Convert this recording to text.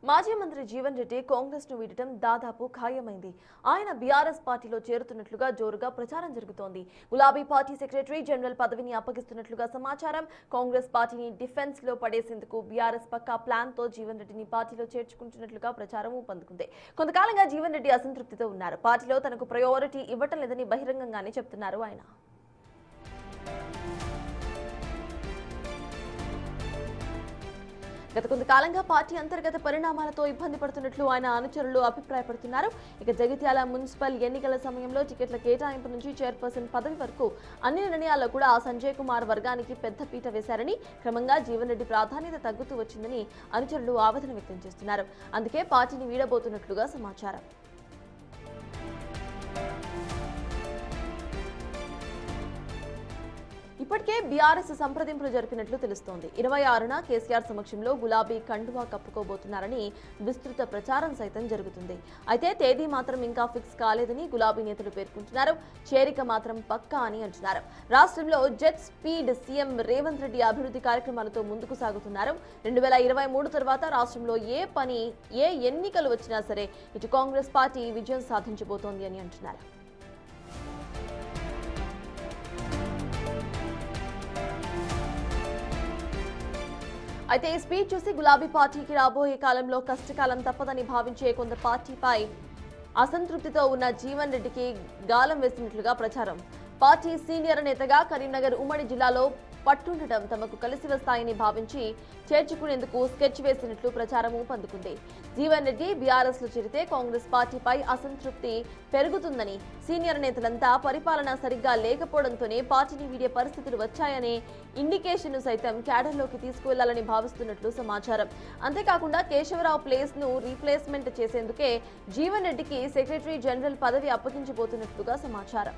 మాజీ మంత్రి జీవన్ రెడ్డి కాంగ్రెస్ ను వీడటం దాదాపు ఖాయమైంది. ఆయన బీఆర్ఎస్ పార్టీలో చేరుతున్నట్లుగా జోరుగా ప్రచారం జరుగుతోంది. గులాబీ పార్టీ సెక్రటరీ జనరల్ పదవిని అప్పగిస్తున్నట్లుగా సమాచారం. కాంగ్రెస్ పార్టీని డిఫెన్స్ లో పడేసేందుకు బీఆర్ఎస్ పక్కా ప్లాన్ తో జీవన్ రెడ్డిని పార్టీలో చేర్చుకుంటున్నట్లుగా ప్రచారం ఊపందుకుంది. కొంతకాలంగా జీవన్ రెడ్డి అసంతృప్తితో ఉన్నారు. పార్టీలో తనకు ప్రయారిటీ ఇవ్వటం లేదని బహిరంగంగానే చెప్తున్నారు ఆయన. గత కొంతకాలంగా పార్టీ అంతర్గత పరిణామాలతో ఇబ్బంది పడుతున్నట్లు ఆయన అనుచరులు అభిప్రాయపడుతున్నారు. ఇక జగిత్యాల మున్సిపల్ ఎన్నికల సమయంలో టికెట్ల కేటాయింపు నుంచి చైర్పర్సన్ పదవి వరకు అన్ని నిర్ణయాల్లో కూడా సంజయ్ కుమార్ వర్గానికి పెద్ద పీట వేశారని, క్రమంగా జీవన్ రెడ్డి ప్రాధాన్యత తగ్గుతూ వచ్చిందని అనుచరులు ఆవేదన వ్యక్తం చేస్తున్నారు. అందుకే పార్టీని వీడబోతున్నట్లుగా సమాచారం. ఇప్పటికే బీఆర్ఎస్ సంప్రదింపులు జరిపినట్లు తెలుస్తోంది. 26న కేసీఆర్ సమక్షంలో గులాబీ కండువా కప్పుకోబోతున్నారని విస్తృత ప్రచారం సైతం జరుగుతుంది. అయితే తేదీ మాత్రం ఇంకా ఫిక్స్ కాలేదని గులాబీ నేతలు పేర్కొంటున్నారు. చేరిక మాత్రం పక్కా అని అంటున్నారు. రాష్ట్రంలో jet speed CM Revanth Reddy అభివృద్ధి కార్యక్రమాలతో ముందుకు సాగుతున్నారు. 2023 తర్వాత రాష్ట్రంలో ఏ ఎన్నికలు వచ్చినా సరే ఇటు కాంగ్రెస్ పార్టీ విజయం సాధించబోతోంది అని అంటున్నారు. అయితే ఈ స్పీచ్ చూసి గులాబీ పార్టీకి రాబోయే కాలంలో కష్టకాలం తప్పదని భావించే కొంత పార్టీపై అసంతృప్తితో ఉన్న జీవన్ రెడ్డికి గాలం వేసినట్లుగా ప్రచారం. పార్టీ సీనియర్ నేతగా కరీంనగర్ ఉమ్మడి జిల్లాలో పట్టుండటం తమకు కలిసి వస్తాయని భావించి చేర్చుకునేందుకు స్కెచ్ వేసినట్లు ప్రచారం ఊపందుకుంది. జీవన్ రెడ్డి బీఆర్ఎస్ లో చేరితే కాంగ్రెస్ పార్టీపై అసంతృప్తి పెరుగుతుందని, సీనియర్ నేతలంతా పరిపాలన సరిగ్గా లేకపోవడంతోనే పార్టీని వీడే పరిస్థితులు వచ్చాయనే ఇండికేషన్ సైతం క్యాడర్లోకి తీసుకువెళ్లాలని భావిస్తున్నట్లు సమాచారం. అంతేకాకుండా కేశవరావు ప్లేస్ ను రీప్లేస్మెంట్ చేసేందుకే జీవన్ రెడ్డికి సెక్రటరీ జనరల్ పదవి అప్పగించబోతున్నట్లుగా సమాచారం.